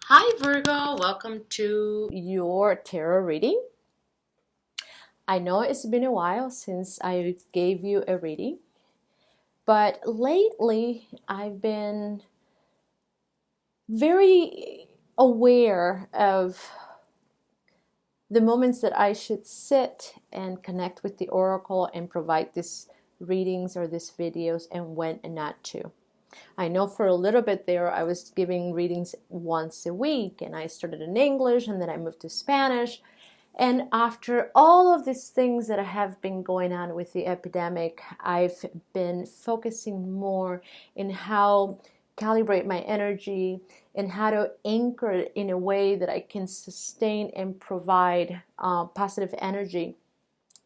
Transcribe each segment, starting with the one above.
Hi Virgo, welcome to your tarot reading. I know it's been a while since I gave you a reading, but lately I've been very aware of the moments that I should sit and connect with the oracle and provide these readings or these videos, and when not to. I know for a little bit there I was giving readings once a week, and I started in English and then I moved to Spanish. And after all of these things that have been going on with the epidemic, I've been focusing more in how calibrate my energy and how to anchor it in a way that I can sustain and provide positive energy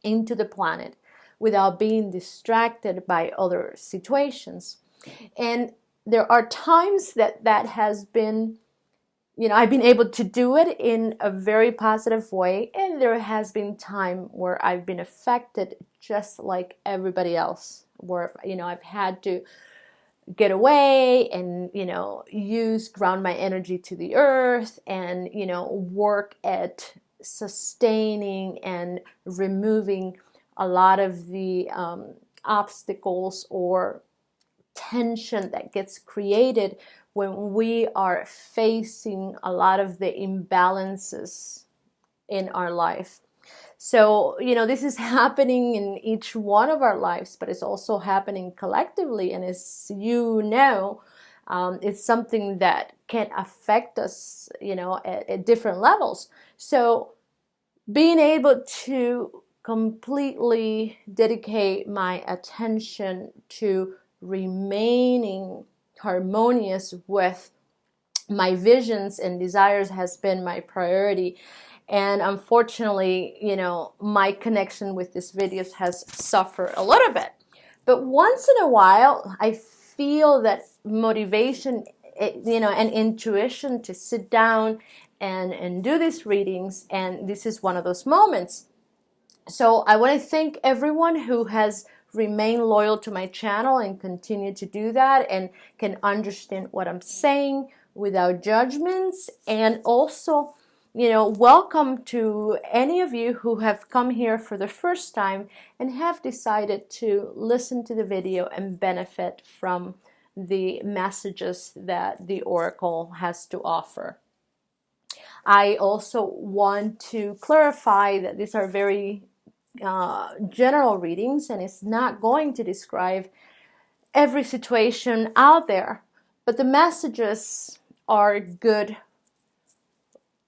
into the planet without being distracted by other situations. And there are times that has been, I've been able to do it in a very positive way, and there has been time where I've been affected just like everybody else, where I've had to get away and use ground my energy to the earth and work at sustaining and removing a lot of the obstacles or tension that gets created when we are facing a lot of the imbalances in our life. So, this is happening in each one of our lives, but it's also happening collectively. And as you know, it's something that can affect us, at different levels. So being able to completely dedicate my attention to remaining harmonious with my visions and desires has been my priority. And unfortunately, my connection with these videos has suffered a little bit. But once in a while, I feel that motivation, and intuition to sit down and do these readings. And this is one of those moments. So I want to thank everyone who has remained loyal to my channel and continue to do that and can understand what I'm saying without judgments. And also, welcome to any of you who have come here for the first time and have decided to listen to the video and benefit from the messages that the oracle has to offer. I also want to clarify that these are very general readings, and it's not going to describe every situation out there, but the messages are good.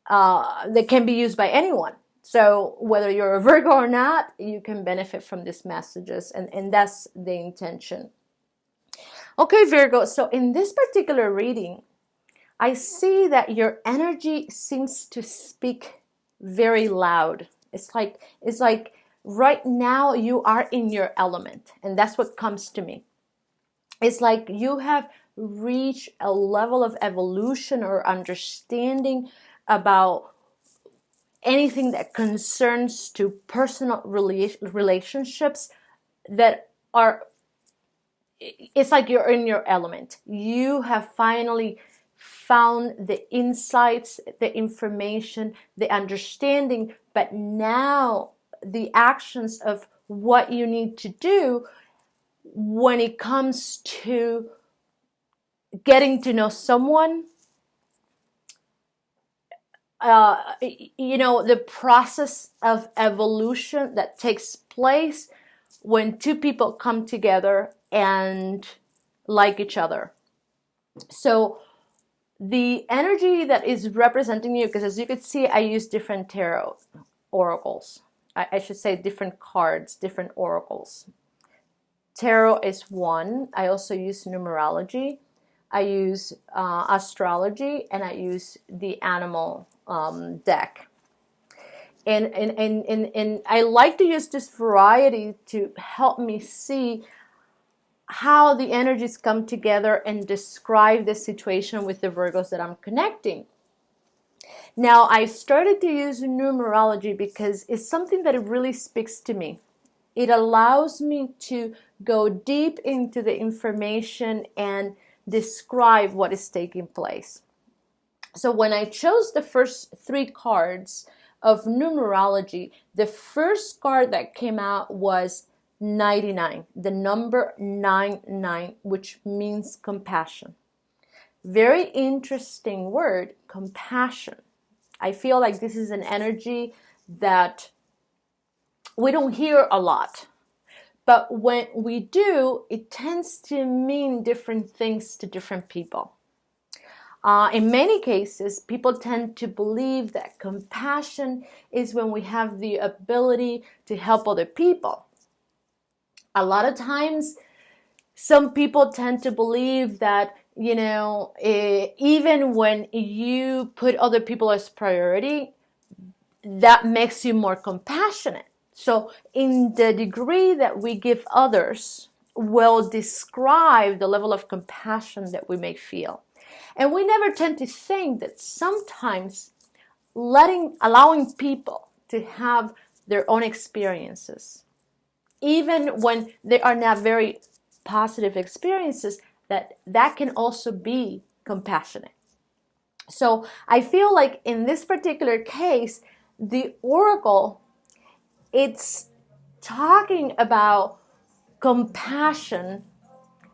They can be used by anyone. So whether you're a Virgo or not, you can benefit from these messages, and that's the intention. Okay, Virgo, so in this particular reading, I see that your energy seems to speak very loud. It's like right now you are in your element, and that's what comes to me. It's like you have reached a level of evolution or understanding about anything that concerns to personal relationships that are, it's like you're in your element. You have finally found the insights, the information, the understanding, but now the actions of what you need to do when it comes to getting to know someone, the process of evolution that takes place when two people come together and like each other. So the energy that is representing you, because as you can see, I use different tarot oracles. I should say different cards, different oracles. Tarot is one. I also use numerology. I use astrology, and I use the animal deck. And I like to use this variety to help me see how the energies come together and describe the situation with the Virgos that I'm connecting. Now, I started to use numerology because it's something that really speaks to me. It allows me to go deep into the information and describe what is taking place. So when I chose the first 3 cards of numerology, the first card that came out was 99, the number 99, which means compassion. Very interesting word, compassion. I feel like this is an energy that we don't hear a lot. But when we do, it tends to mean different things to different people. In many cases, people tend to believe that compassion is when we have the ability to help other people. A lot of times, some people tend to believe that, even when you put other people as priority, that makes you more compassionate. So in the degree that we give others will describe the level of compassion that we may feel. And we never tend to think that sometimes allowing people to have their own experiences, even when they are not very positive experiences, that can also be compassionate. So I feel like in this particular case, the oracle, it's talking about compassion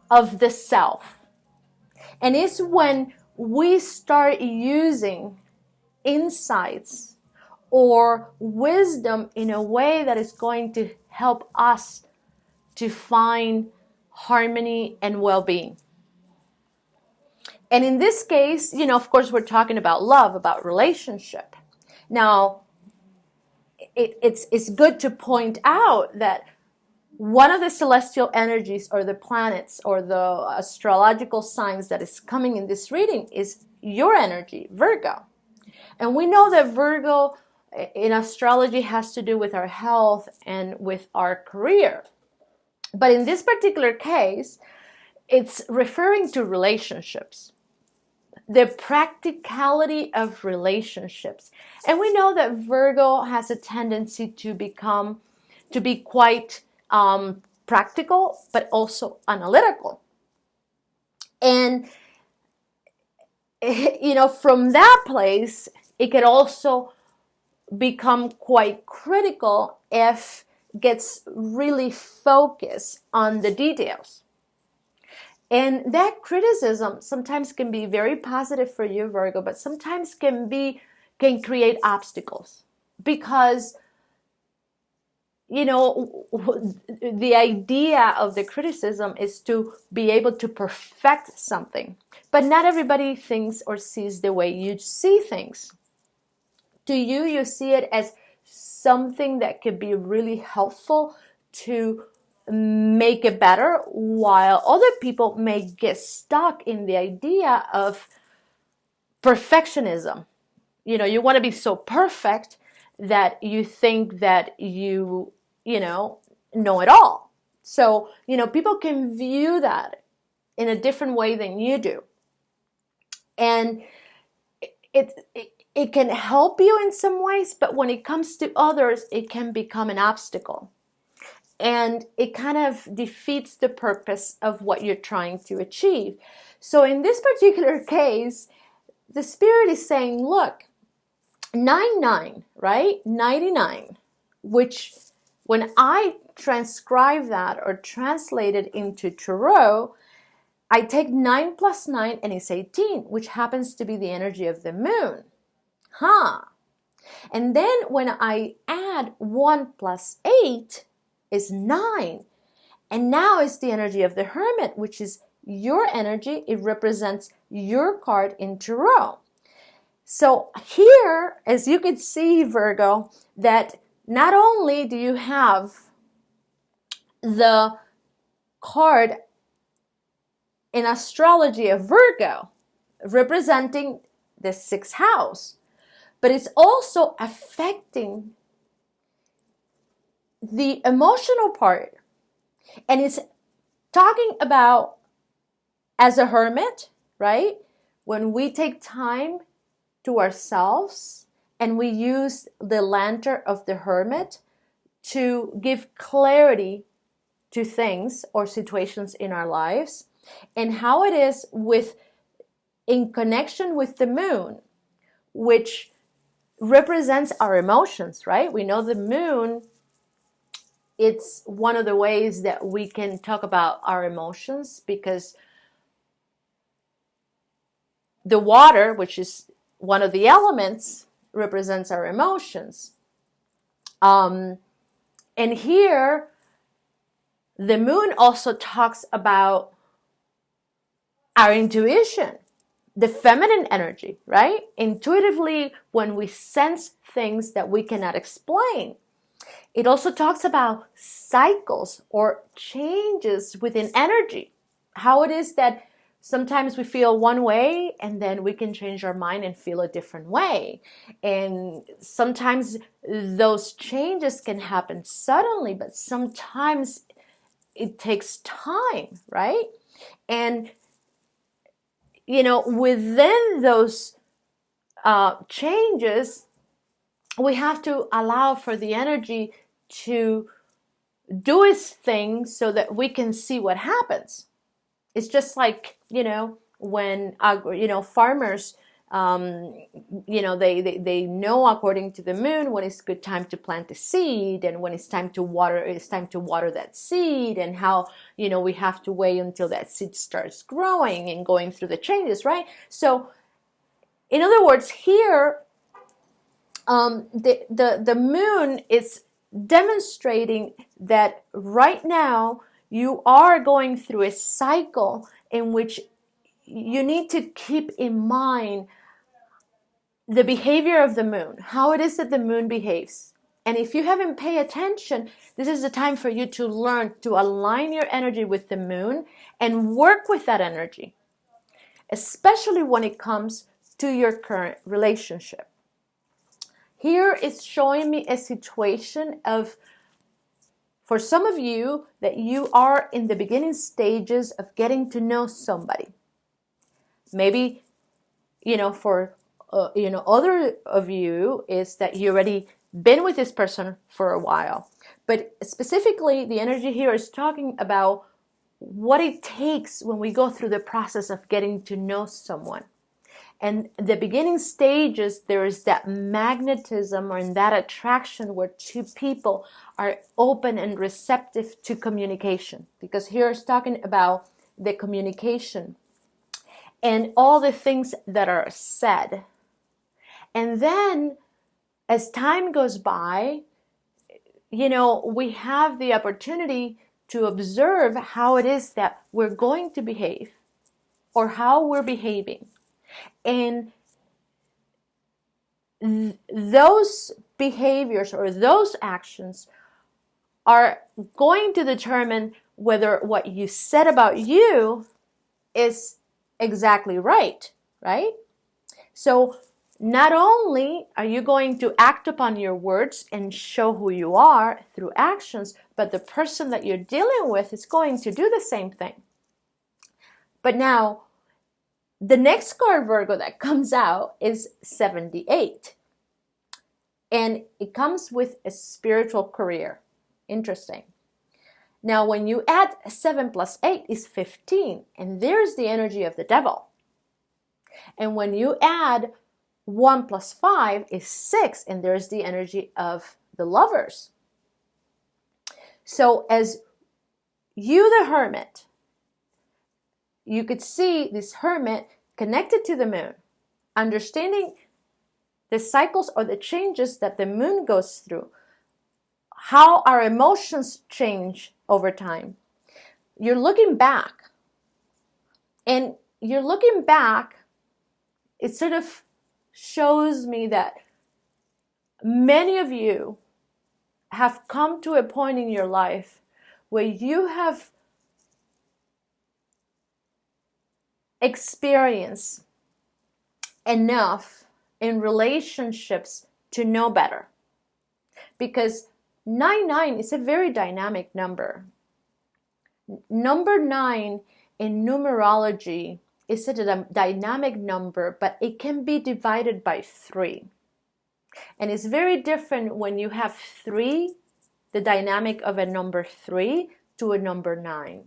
of the self. And it's when we start using insights or wisdom in a way that is going to help us to find harmony and well-being. And in this case, of course, we're talking about love, about relationship. Now, it's good to point out that one of the celestial energies or the planets or the astrological signs that is coming in this reading is your energy, Virgo. And we know that Virgo in astrology has to do with our health and with our career. But in this particular case, it's referring to relationships, the practicality of relationships. And we know that Virgo has a tendency to be quite practical, but also analytical. And, from that place, it could also become quite critical if it gets really focused on the details. And that criticism sometimes can be very positive for you, Virgo, but sometimes can create obstacles because the idea of the criticism is to be able to perfect something. But not everybody thinks or sees the way you see things. To you, you see it as something that could be really helpful to make it better, while other people may get stuck in the idea of perfectionism. You want to be so perfect that you think that you know it all. So, people can view that in a different way than you do. And it can help you in some ways, but when it comes to others, it can become an obstacle. And it kind of defeats the purpose of what you're trying to achieve. So in this particular case, the Spirit is saying, look, 99, right? 99, which when I transcribe that or translate it into Tarot, I take 9 plus 9 and it's 18, which happens to be the energy of the moon. And then when I add 1 plus 8 is 9. And now it's the energy of the Hermit, which is your energy. It represents your card in Tarot. So here, as you can see, Virgo, that not only do you have the card in astrology of Virgo representing the 6th house, but it's also affecting the emotional part. And it's talking about, as a hermit, right? When we take time to ourselves and we use the lantern of the Hermit to give clarity to things or situations in our lives, and how it is in connection with the moon. which represents our emotions, right? We know the moon, it's one of the ways that we can talk about our emotions, because the water, which is one of the elements, represents our emotions. And here, the moon also talks about our intuition, the feminine energy, right? Intuitively, when we sense things that we cannot explain. It also talks about cycles or changes within energy. How it is that sometimes we feel one way and then we can change our mind and feel a different way. And sometimes those changes can happen suddenly, but sometimes it takes time, right? And, within those changes, we have to allow for the energy to do its thing so that we can see what happens. It's just like, when, farmers, they know according to the moon when it's good time to plant a seed, and when it's time to water that seed, and how, we have to wait until that seed starts growing and going through the changes, right? So, in other words, here, the moon is demonstrating that right now you are going through a cycle in which you need to keep in mind the behavior of the moon, how it is that the moon behaves. And if you haven't paid attention, this is the time for you to learn to align your energy with the moon and work with that energy, especially when it comes to your current relationship. Here it's showing me a situation of, for some of you, that you are in the beginning stages of getting to know somebody. Maybe, for, other of you is that you already been with this person for a while. But specifically, the energy here is talking about what it takes when we go through the process of getting to know someone. And the beginning stages, there is that magnetism or in that attraction where two people are open and receptive to communication. Because here it's talking about the communication and all the things that are said. And then as time goes by, we have the opportunity to observe how it is that we're going to behave or how we're behaving. And those behaviors or those actions are going to determine whether what you said about you is exactly right? So not only are you going to act upon your words and show who you are through actions, but the person that you're dealing with is going to do the same thing. But now, the next card, Virgo, that comes out is 78. And it comes with a spiritual career. Interesting. Now, when you add 7 plus 8 is 15. And there's the energy of the devil. And when you add 1 plus 5 is 6. And there's the energy of the lovers. So as you, the Hermit, you could see this Hermit connected to the moon, understanding the cycles or the changes that the moon goes through, how our emotions change over time. You're looking back, and you're looking back, it sort of shows me that many of you have come to a point in your life where you have experienced enough in relationships to know better. Because 99 is a very dynamic number. Number 9 in numerology is a dynamic number, but it can be divided by 3. And it's very different when you have 3, the dynamic of a number 3, to a number 9.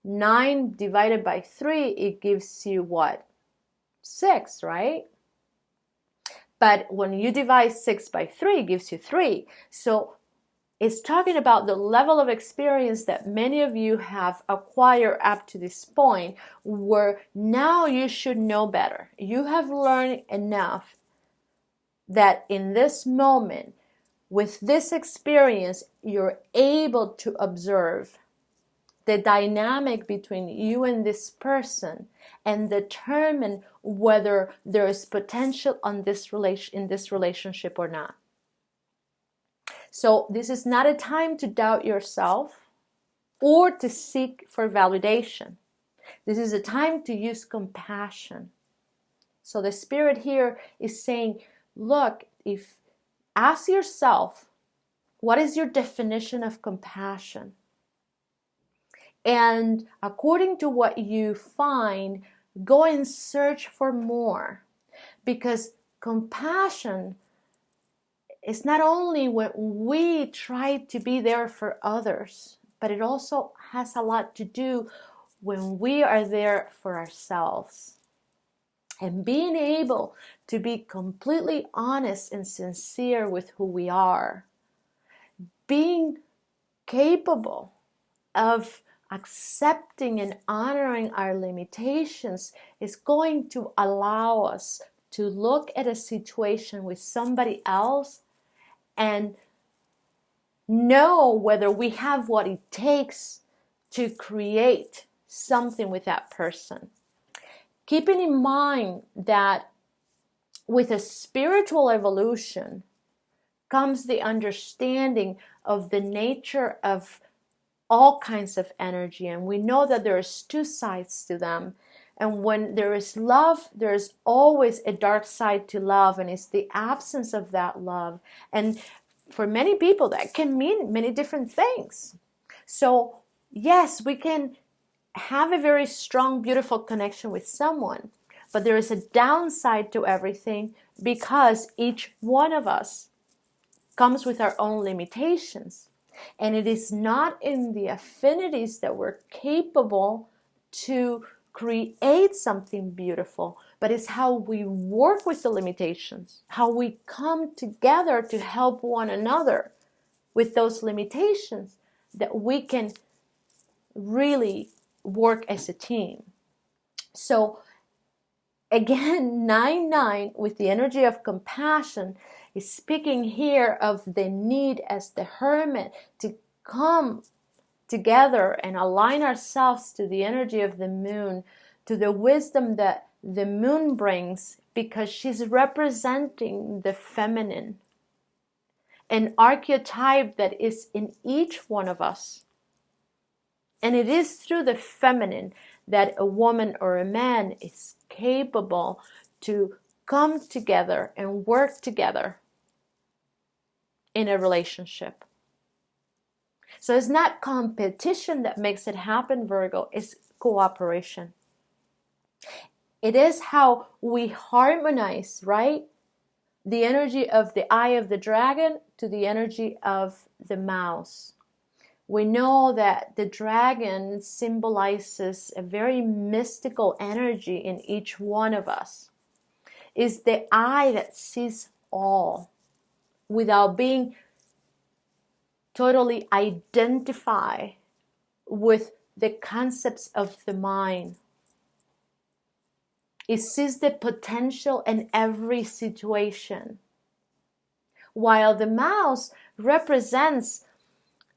9 divided by 3, it gives you what? 6, right? But when you divide 6 by 3, it gives you 3. So it's talking about the level of experience that many of you have acquired up to this point, where now you should know better. You have learned enough that in this moment, with this experience, you're able to observe the dynamic between you and this person and determine whether there is potential in this relationship or not. So this is not a time to doubt yourself or to seek for validation. This is a time to use compassion. So the Spirit here is saying, look, ask yourself, what is your definition of compassion? And according to what you find, go and search for more. Because compassion is not only when we try to be there for others, but it also has a lot to do when we are there for ourselves. And being able to be completely honest and sincere with who we are. Being capable of accepting and honoring our limitations is going to allow us to look at a situation with somebody else and know whether we have what it takes to create something with that person. Keeping in mind that with a spiritual evolution comes the understanding of the nature of all kinds of energy, and we know that there's two sides to them. And when there is love, there's always a dark side to love, and it's the absence of that love. And for many people, that can mean many different things. So yes, we can have a very strong, beautiful connection with someone, but there is a downside to everything because each one of us comes with our own limitations. And it is not in the affinities that we're capable to create something beautiful, but it's how we work with the limitations, how we come together to help one another with those limitations, that we can really work as a team. So again, 9-9 with the energy of compassion is speaking here of the need as the Hermit to come together and align ourselves to the energy of the moon, to the wisdom that the moon brings, because she's representing the feminine, an archetype that is in each one of us. And it is through the feminine that a woman or a man is capable to come together and work together in a relationship. So it's not competition that makes it happen, Virgo, it's cooperation. It is how we harmonize, right? The energy of the eye of the dragon to the energy of the mouse. We know that the dragon symbolizes a very mystical energy in each one of us. It's the eye that sees all without being totally identified with the concepts of the mind. It sees the potential in every situation. While the mouse represents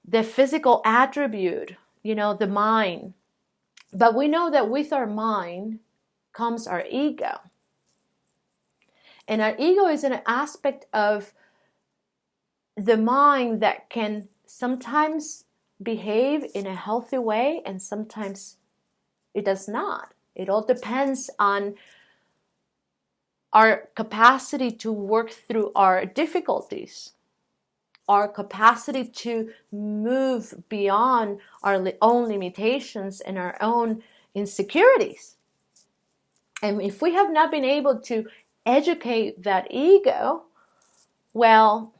the physical attribute, the mind. But we know that with our mind comes our ego. And our ego is an aspect of the mind that can sometimes behave in a healthy way and sometimes it does not. It all depends on our capacity to work through our difficulties, our capacity to move beyond our own limitations and our own insecurities. And if we have not been able to educate that ego, well,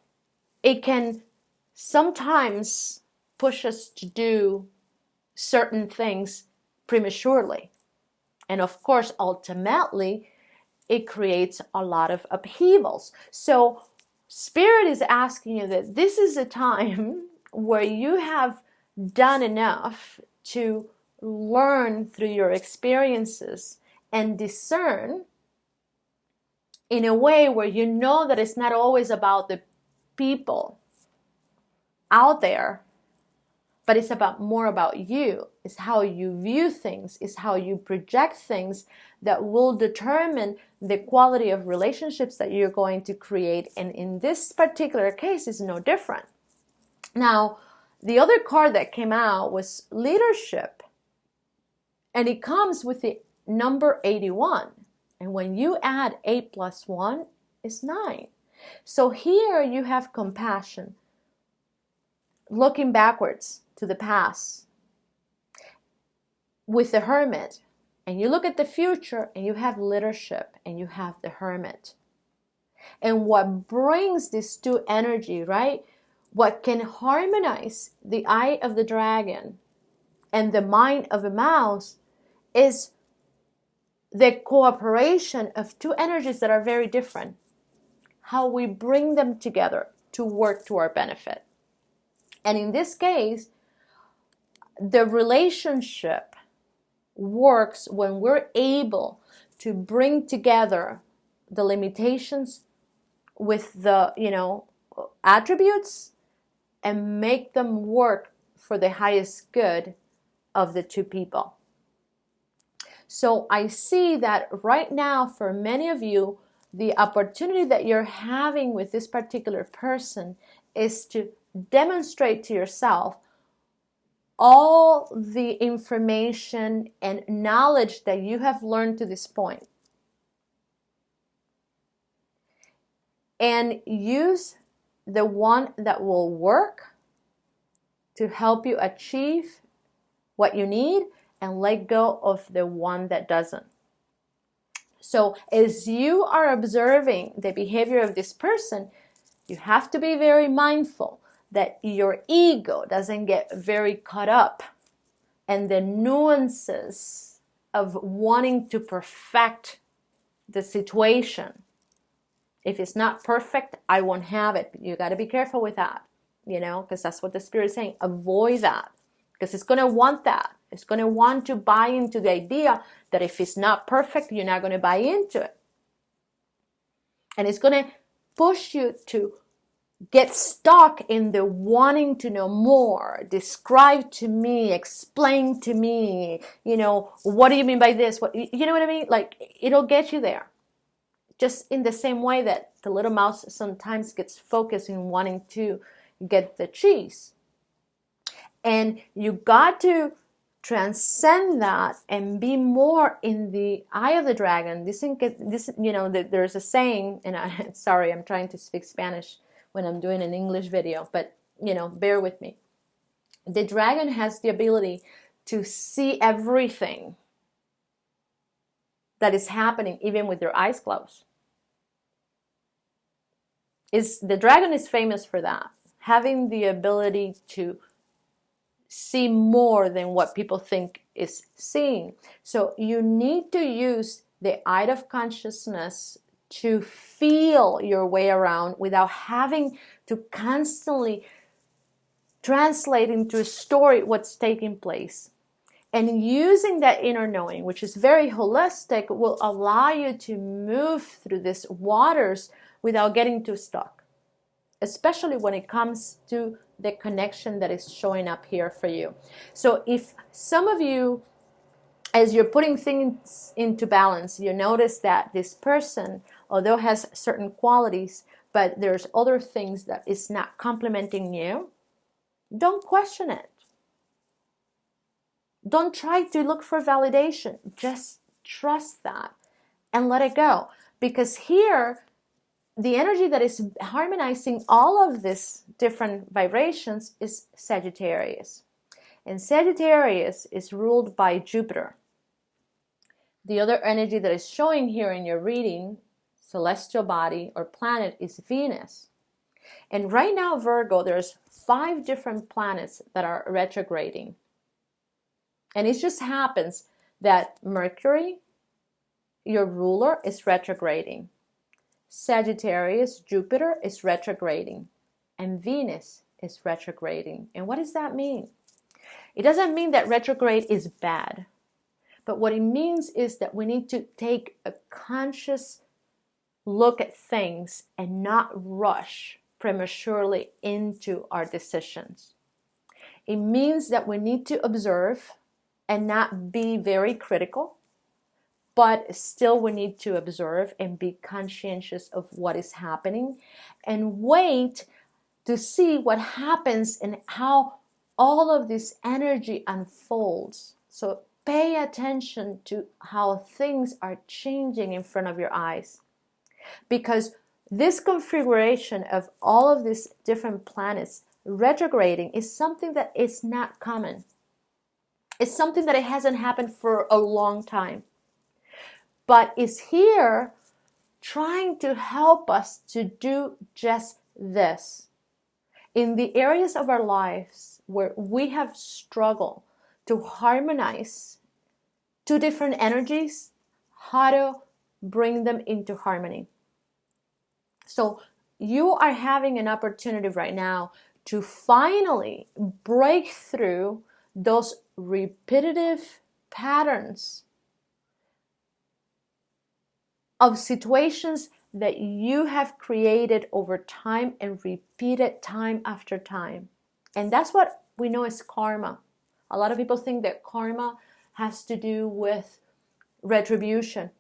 it can sometimes push us to do certain things prematurely. And of course, ultimately, it creates a lot of upheavals. So Spirit is asking you that this is a time where you have done enough to learn through your experiences and discern in a way where you know that it's not always about the people out there, but it's more about you. It's how you view things, it's how you project things that will determine the quality of relationships that you're going to create. And in this particular case, it's no different. Now, the other card that came out was leadership, and it comes with the number 81. And when you add 8 plus 1, it's 9. So here you have compassion, looking backwards to the past with the Hermit, and you look at the future and you have leadership and you have the Hermit. And what brings these two energy, right? What can harmonize the eye of the dragon and the mind of a mouse is the cooperation of two energies that are very different. How we bring them together to work to our benefit. And in this case, the relationship works when we're able to bring together the limitations with the, attributes and make them work for the highest good of the two people. So I see that right now for many of you, the opportunity that you're having with this particular person is to demonstrate to yourself all the information and knowledge that you have learned to this point. And use the one that will work to help you achieve what you need, and let go of the one that doesn't. So as you are observing the behavior of this person, you have to be very mindful that your ego doesn't get very caught up in the nuances of wanting to perfect the situation. If it's not perfect, I won't have it. You got to be careful with that, because that's what the Spirit is saying. Avoid that, because it's going to want that. It's going to want to buy into the idea that if it's not perfect, you're not going to buy into it. And it's going to push you to get stuck in the wanting to know more. Describe to me, explain to me, what do you mean by this? You know what I mean? Like, it'll get you there. Just in the same way that the little mouse sometimes gets focused in wanting to get the cheese. And you got to transcend that and be more in the eye of the dragon. There's a saying, and sorry, I'm trying to speak Spanish when I'm doing an English video, but bear with me. The dragon has the ability to see everything that is happening, even with their eyes closed. The dragon is famous for that, having the ability to see more than what people think is seeing. So you need to use the eye of consciousness to feel your way around without having to constantly translate into a story what's taking place. And using that inner knowing, which is very holistic, will allow you to move through these waters without getting too stuck, especially when it comes to the connection that is showing up here for you. So if some of you, as you're putting things into balance, you notice that this person, although has certain qualities, but there's other things that is not complementing you, don't question it. Don't try to look for validation. Just trust that and let it go. Because here, the energy that is harmonizing all of these different vibrations is Sagittarius. And Sagittarius is ruled by Jupiter. The other energy that is showing here in your reading, celestial body or planet, is Venus. And right now, Virgo, there's 5 different planets that are retrograding. And it just happens that Mercury, your ruler is retrograding. Sagittarius, Jupiter is retrograding. And Venus is retrograding. And what does that mean? It doesn't mean that retrograde is bad. But what it means is that we need to take a conscious look at things and not rush prematurely into our decisions. It means that we need to observe and not be very critical, but still we need to observe and be conscientious of what is happening and wait to see what happens and how all of this energy unfolds. So pay attention to how things are changing in front of your eyes. Because this configuration of all of these different planets retrograding is something that is not common. It's something that it hasn't happened for a long time. But is here trying to help us to do just this. In the areas of our lives where we have struggled to harmonize two different energies, how to bring them into harmony. So you are having an opportunity right now to finally break through those repetitive patterns of situations that you have created over time and repeated time after time. And that's what we know as karma. A lot of people think that karma has to do with retribution.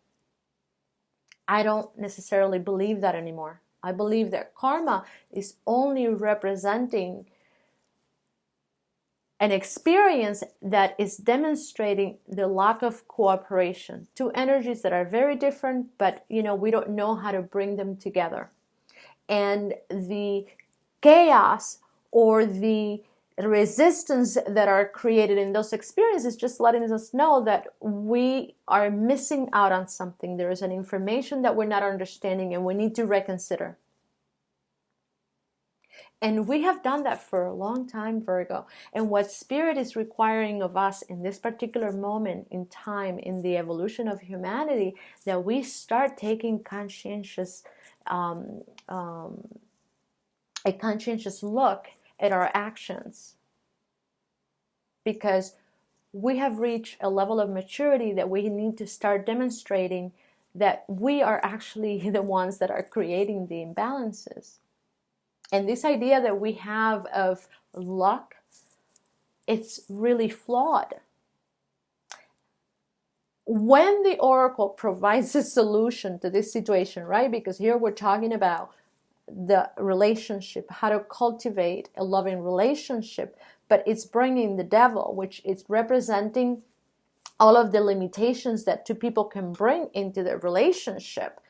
I don't necessarily believe that anymore. I believe that karma is only representing an experience that is demonstrating the lack of cooperation. Two energies that are very different, but we don't know how to bring them together. And the chaos or the resistance that are created in those experiences just letting us know that we are missing out on something. There is an information that we're not understanding and we need to reconsider. And we have done that for a long time, Virgo. And what Spirit is requiring of us in this particular moment in time, in the evolution of humanity, that we start taking a conscientious look at our actions. Because we have reached a level of maturity that we need to start demonstrating that we are actually the ones that are creating the imbalances. And this idea that we have of luck, it's really flawed. When the oracle provides a solution to this situation, right? Because here we're talking about the relationship, how to cultivate a loving relationship, but it's bringing the devil, which is representing all of the limitations that two people can bring into the relationship.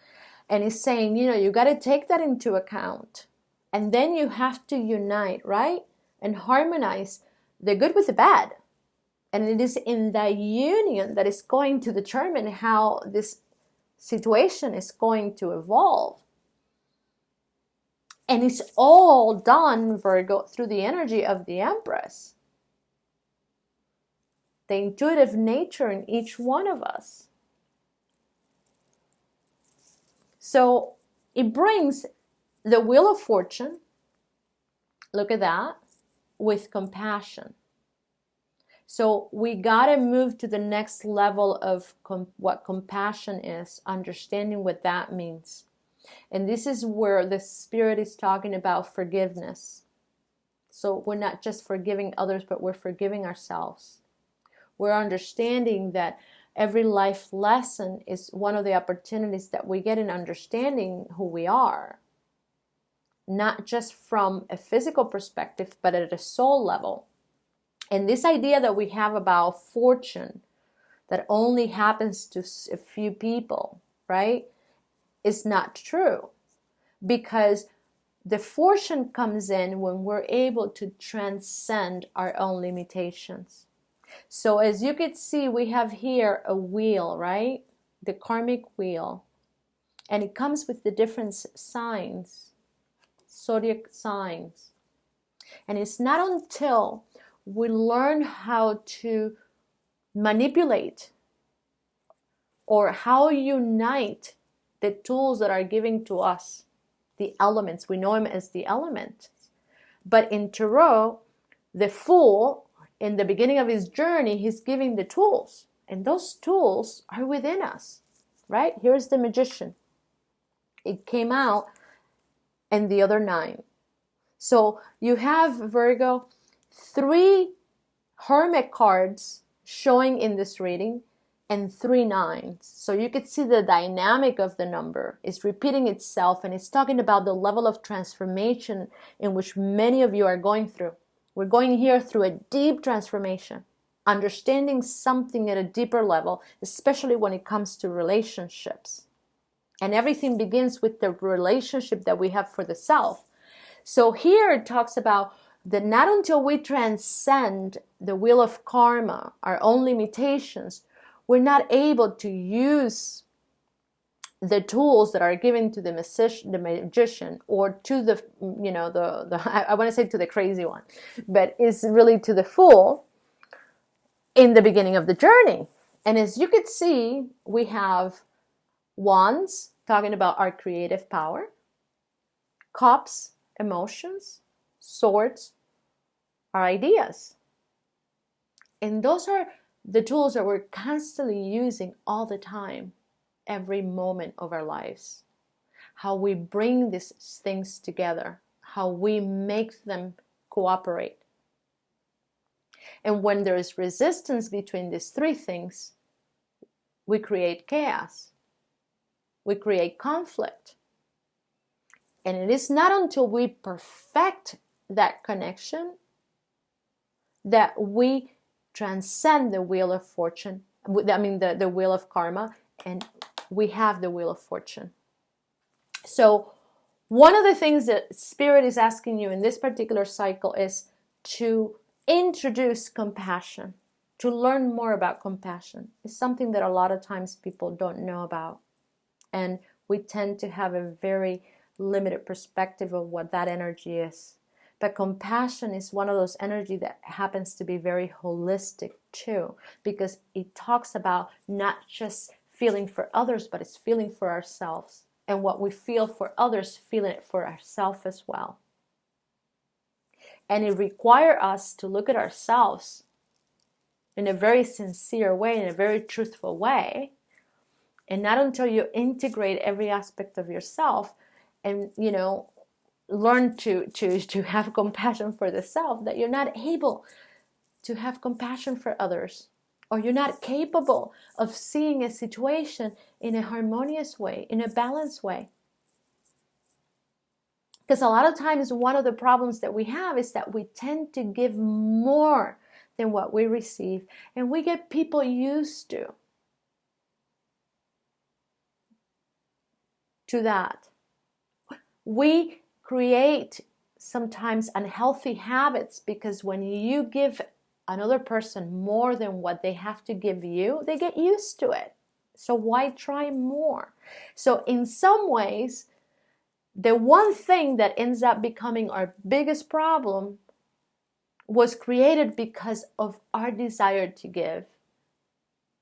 And it's saying, you got to take that into account. And then you have to unite, right? And harmonize the good with the bad. And it is in that union that is going to determine how this situation is going to evolve. And it's all done, Virgo, through the energy of the Empress. The intuitive nature in each one of us. So it brings the Wheel of Fortune, look at that, with compassion. So we got to move to the next level of what compassion is, understanding what that means. And this is where the Spirit is talking about forgiveness. So we're not just forgiving others, but we're forgiving ourselves. We're understanding that every life lesson is one of the opportunities that we get in understanding who we are. Not just from a physical perspective, but at a soul level. And this idea that we have about fortune, that only happens to a few people, right, is not true. Because the fortune comes in when we're able to transcend our own limitations. So as you can see, we have here a wheel, right? The Karmic Wheel. And it comes with the different signs. Zodiac signs. And it's not until we learn how to manipulate or how you unite the tools that are given to us, the elements. We know them as the elements. But in Tarot, the Fool, in the beginning of his journey, he's giving the tools. And those tools are within us, right? Here's the Magician. It came out, and the other 9. So you have, Virgo, 3 Hermit cards showing in this reading, and 3 9s. So you could see the dynamic of the number is repeating itself, and it's talking about the level of transformation in which many of you are going through. We're going here through a deep transformation, understanding something at a deeper level, especially when it comes to relationships. And everything begins with the relationship that we have for the self. So here it talks about that not until we transcend the wheel of karma, our own limitations, we're not able to use the tools that are given to the magician, or to the, I want to say to the crazy one, but it's really to the Fool in the beginning of the journey. And as you could see, we have Wands, talking about our creative power, Cups, emotions, Swords, our ideas. And those are the tools that we're constantly using all the time, every moment of our lives. How we bring these things together, how we make them cooperate. And when there is resistance between these 3 things, we create chaos. We create conflict. And it is not until we perfect that connection that we transcend the wheel of fortune, the wheel of karma, and we have the wheel of fortune. So one of the things that Spirit is asking you in this particular cycle is to introduce compassion, to learn more about compassion. It's something that a lot of times people don't know about. And we tend to have a very limited perspective of what that energy is. But compassion is one of those energy that happens to be very holistic too, because it talks about not just feeling for others, but it's feeling for ourselves. And what we feel for others, feeling it for ourselves as well. And it requires us to look at ourselves in a very sincere way, in a very truthful way. And not until you integrate every aspect of yourself and, learn to have compassion for the self, that you're not able to have compassion for others, or you're not capable of seeing a situation in a harmonious way, in a balanced way. Because a lot of times one of the problems that we have is that we tend to give more than what we receive, and we get people used to that. We create sometimes unhealthy habits, because when you give another person more than what they have to give you, they get used to it. So why try more? So in some ways, the one thing that ends up becoming our biggest problem was created because of our desire to give,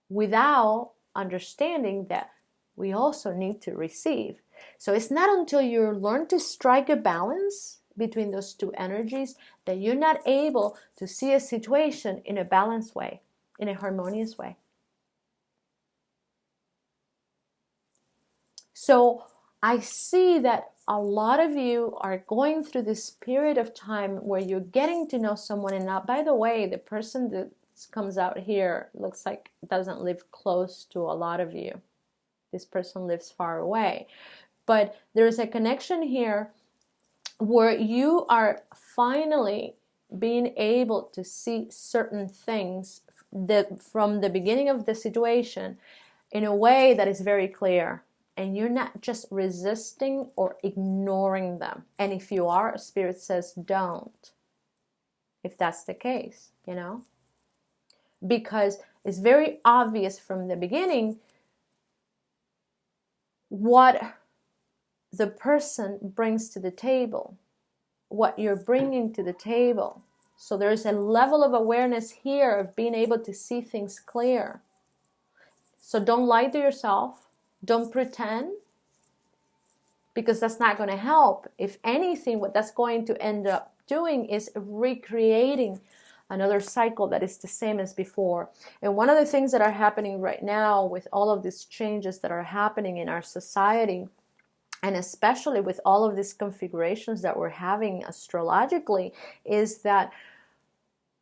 without understanding that we also need to receive. So it's not until you learn to strike a balance between those 2 energies that you're not able to see a situation in a balanced way, in a harmonious way. So I see that a lot of you are going through this period of time where you're getting to know someone. And now, by the way, the person that comes out here looks like doesn't live close to a lot of you. This person lives far away. But there's a connection here where you are finally being able to see certain things that from the beginning of the situation in a way that is very clear. And you're not just resisting or ignoring them. And if you are, Spirit says don't. If that's the case, Because it's very obvious from the beginning what the person brings to the table, what you're bringing to the table. So there's a level of awareness here of being able to see things clear. So don't lie to yourself. Don't pretend, because that's not going to help. If anything, what that's going to end up doing is recreating another cycle that is the same as before. And one of the things that are happening right now with all of these changes that are happening in our society, and especially with all of these configurations that we're having astrologically, is that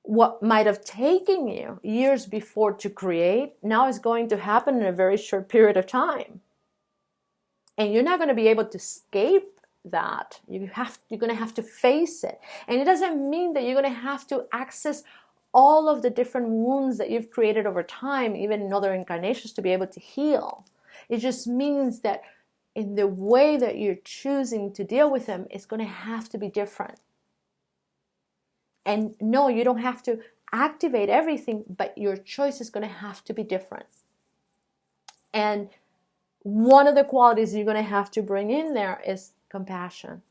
what might have taken you years before to create now is going to happen in a very short period of time. And you're not going to be able to escape that. You're going to have to face it. And it doesn't mean that you're going to have to access all of the different wounds that you've created over time, even in other incarnations, to be able to heal. It just means that in the way that you're choosing to deal with them, it's going to have to be different. And no, you don't have to activate everything, but your choice is going to have to be different. And one of the qualities you're going to have to bring in there is compassion.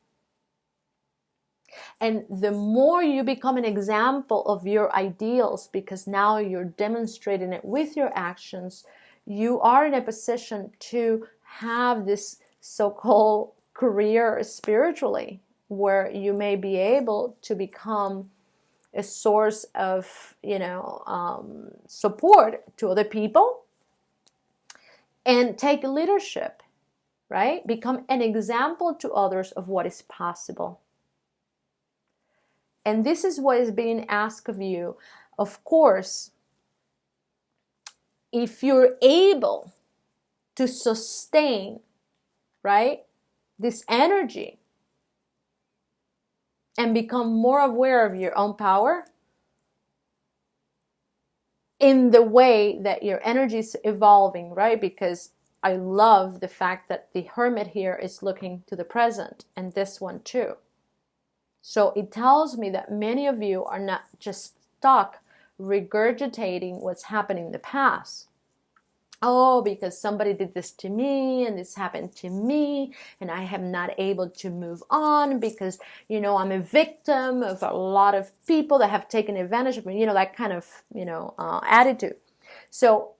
And the more you become an example of your ideals, because now you're demonstrating it with your actions, you are in a position to have this so-called career spiritually, where you may be able to become a source of, support to other people, and take leadership, right? Become an example to others of what is possible. And this is what is being asked of you. Of course, if you're able to sustain, right, this energy and become more aware of your own power in the way that your energy is evolving, right? Because I love the fact that the Hermit here is looking to the present, and this one too. So it tells me that many of you are not just stuck regurgitating what's happening in the past. Oh, because somebody did this to me and this happened to me and I am not able to move on because, I'm a victim of a lot of people that have taken advantage of me, that kind of, attitude. So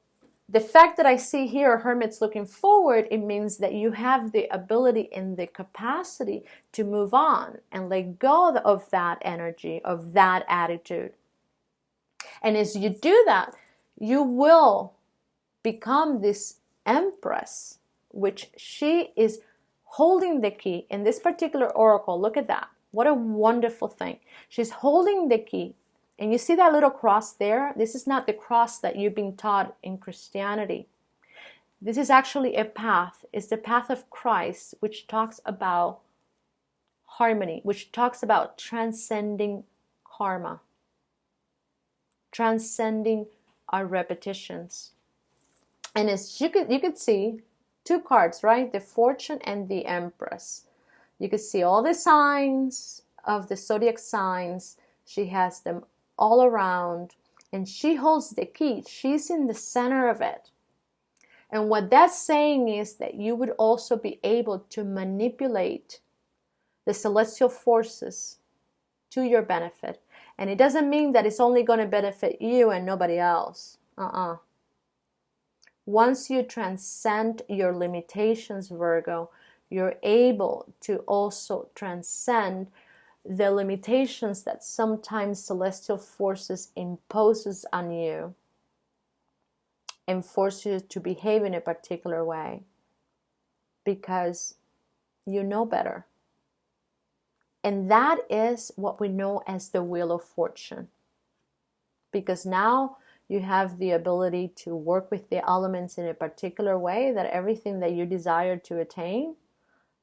the fact that I see here Hermit's looking forward, it means that you have the ability and the capacity to move on and let go of that energy, of that attitude. And as you do that, you will become this Empress, which she is holding the key in this particular oracle. Look at that. What a wonderful thing. She's holding the key. And you see that little cross there? This is not the cross that you've been taught in Christianity. This is actually a path. It's the path of Christ, which talks about harmony, which talks about transcending karma, transcending our repetitions. And as you could see two cards, right? The Fortune and the Empress. You could see all the signs of the zodiac signs. She has them all around, and she holds the key. She's in the center of it. And what that's saying is that you would also be able to manipulate the celestial forces to your benefit. And it doesn't mean that it's only going to benefit you and nobody else. Once you transcend your limitations, Virgo, you're able to also transcend the limitations that sometimes celestial forces imposes on you and force you to behave in a particular way because you know better. And that is what we know as the Wheel of Fortune. Because now you have the ability to work with the elements in a particular way, that everything that you desire to attain,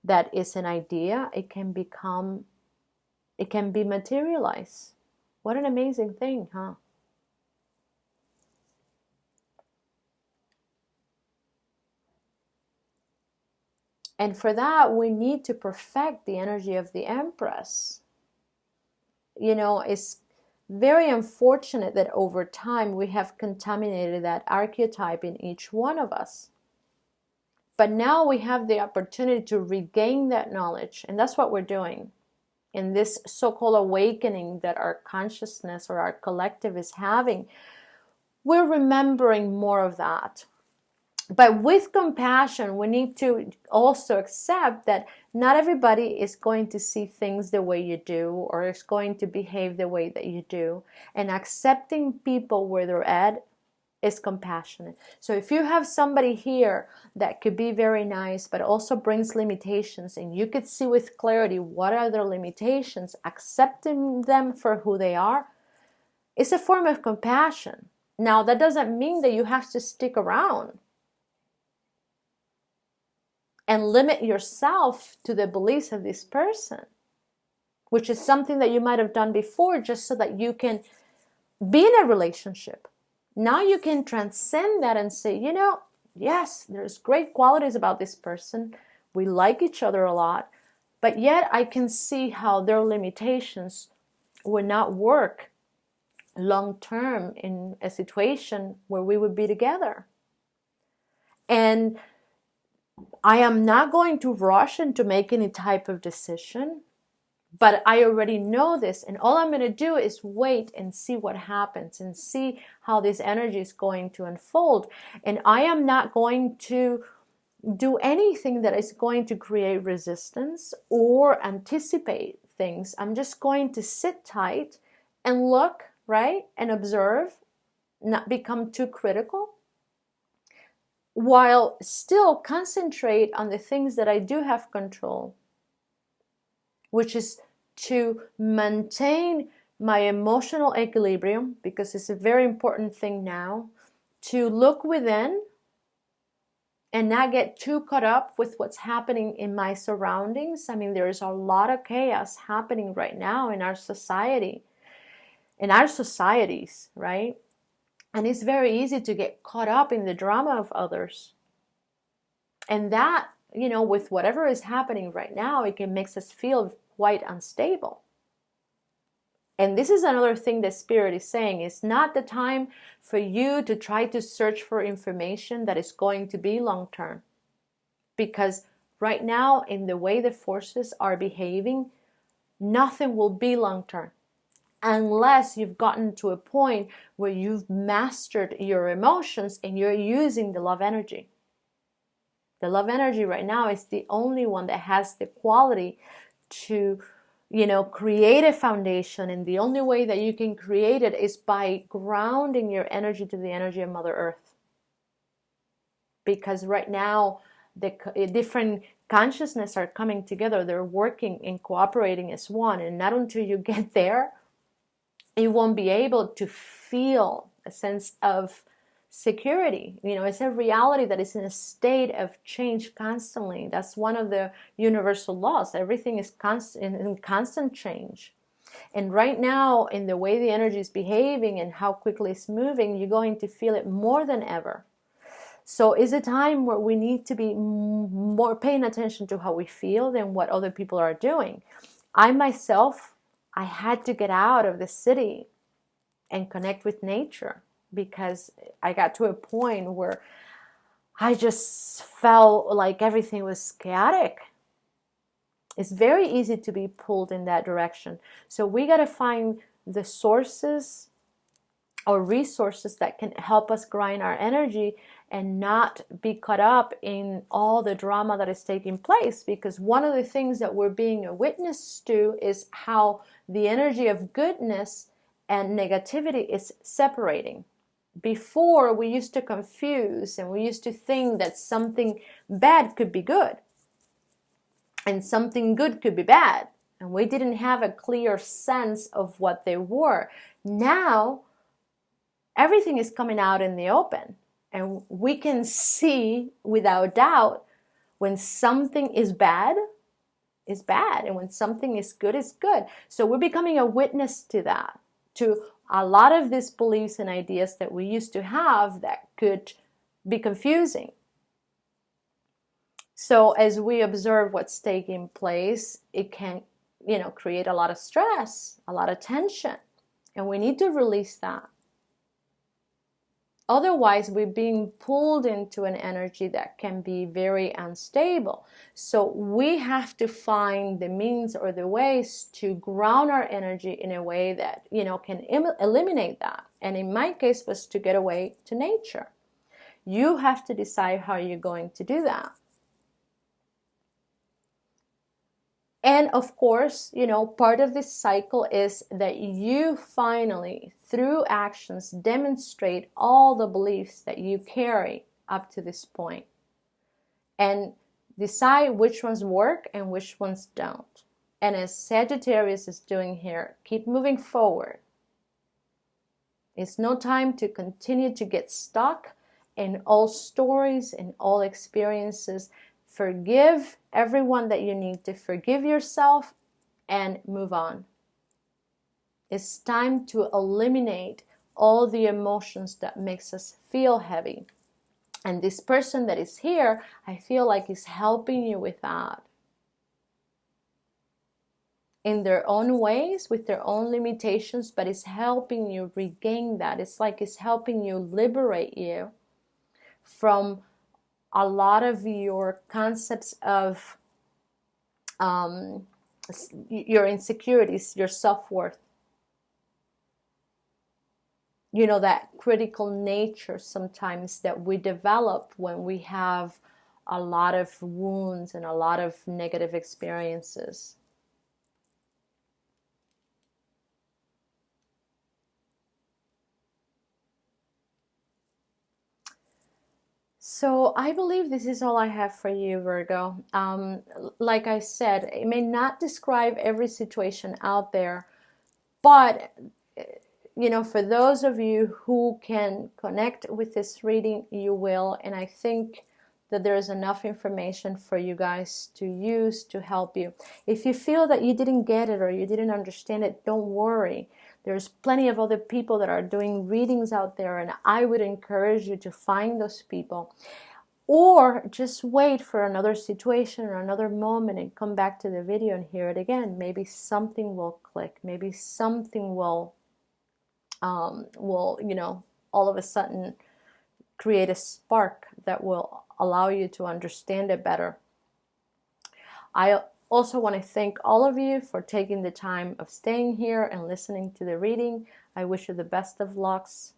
that is an idea, it can be materialized. What an amazing thing, huh? And for that, we need to perfect the energy of the Empress. It's very unfortunate that over time we have contaminated that archetype in each one of us. But now we have the opportunity to regain that knowledge, and that's what we're doing. In this so-called awakening that our consciousness or our collective is having, we're remembering more of that. But with compassion, we need to also accept that not everybody is going to see things the way you do, or is going to behave the way that you do. And accepting people where they're at is compassionate. So if you have somebody here that could be very nice, but also brings limitations, and you could see with clarity what are their limitations, accepting them for who they are, is a form of compassion. Now, that doesn't mean that you have to stick around and limit yourself to the beliefs of this person, which is something that you might have done before just so that you can be in a relationship. Now you can transcend that and say, you know, yes, there's great qualities about this person. We like each other a lot, but yet I can see how their limitations would not work long term in a situation where we would be together. And I am not going to rush into make any type of decision, but I already know this, and all I'm going to do is wait and see what happens and see how this energy is going to unfold. And I am not going to do anything that is going to create resistance or anticipate things. I'm just going to sit tight and look, right, and observe, not become too critical, while still concentrate on the things that I do have control, which is to maintain my emotional equilibrium, because it's a very important thing now, to look within and not get too caught up with what's happening in my surroundings. I mean, there is a lot of chaos happening right now in our society, in our societies, right? And it's very easy to get caught up in the drama of others. And that, you know, with whatever is happening right now, it can make us feel quite unstable. And this is another thing that Spirit is saying. It's not the time for you to try to search for information that is going to be long term. Because right now, in the way the forces are behaving, nothing will be long term, unless you've gotten to a point where you've mastered your emotions and you're using the love energy. The love energy right now is the only one that has the quality to, you know, create a foundation. And the only way that you can create it is by grounding your energy to the energy of Mother Earth. Because right now, the different consciousness are coming together. They're working and cooperating as one. And not until you get there, you won't be able to feel a sense of security. You know, it's a reality that is in a state of change constantly. That's one of the universal laws. Everything is in constant change. And right now, in the way the energy is behaving and how quickly it's moving, you're going to feel it more than ever. So it's a time where we need to be more paying attention to how we feel than what other people are doing. I myself, I had to get out of the city and connect with nature, because I got to a point where I just felt like everything was chaotic. It's very easy to be pulled in that direction. So we got to find the sources or resources that can help us grind our energy and not be caught up in all the drama that is taking place. Because one of the things that we're being a witness to is how the energy of goodness and negativity is separating. Before, we used to confuse and we used to think that something bad could be good and something good could be bad. And we didn't have a clear sense of what they were. Now, everything is coming out in the open. And we can see without doubt when something is bad, is bad. And when something is good, is good. So we're becoming a witness to that, to a lot of these beliefs and ideas that we used to have that could be confusing. So as we observe what's taking place, it can, you know, create a lot of stress, a lot of tension. And we need to release that. Otherwise, we're being pulled into an energy that can be very unstable. So we have to find the means or the ways to ground our energy in a way that, you know, can eliminate that. And in my case was to get away to nature. You have to decide how you're going to do that. And of course, you know, part of this cycle is that you finally, through actions, demonstrate all the beliefs that you carry up to this point, and decide which ones work and which ones don't. And as Sagittarius is doing here, keep moving forward. It's no time to continue to get stuck in all stories and all experiences. Forgive everyone that you need to forgive yourself and move on. It's time to eliminate all the emotions that makes us feel heavy. And this person that is here, I feel like is helping you with that. In their own ways, with their own limitations, but it's helping you regain that. It's like it's helping you liberate you from a lot of your concepts of your insecurities, your self-worth. You know, that critical nature sometimes that we develop when we have a lot of wounds and a lot of negative experiences. So I believe this is all I have for you, Virgo. Like I said, it may not describe every situation out there, but you know, for those of you who can connect with this reading, you will. And I think that there is enough information for you guys to use to help you. If you feel that you didn't get it or you didn't understand it, don't worry. There's plenty of other people that are doing readings out there, and I would encourage you to find those people. Or just wait for another situation or another moment and come back to the video and hear it again. Maybe something will click. Maybe something will, you know, all of a sudden create a spark that will allow you to understand it better. I also want to thank all of you for taking the time of staying here and listening to the reading. I wish you the best of lucks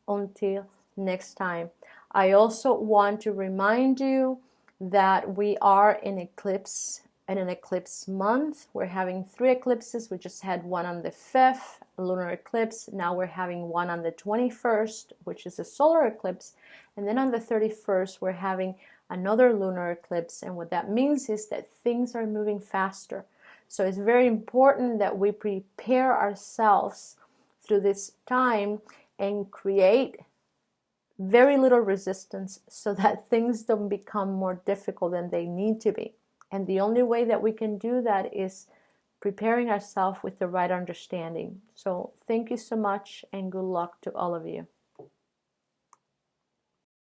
until next time. I also want to remind you that we are in eclipse, in an eclipse month. We're having 3 eclipses. We just had one on the 5th, lunar eclipse. Now we're having one on the 21st, which is a solar eclipse. And then on the 31st, we're having another lunar eclipse. And what that means is that things are moving faster. So it's very important that we prepare ourselves through this time and create very little resistance so that things don't become more difficult than they need to be. And the only way that we can do that is preparing ourselves with the right understanding. So thank you so much and good luck to all of you.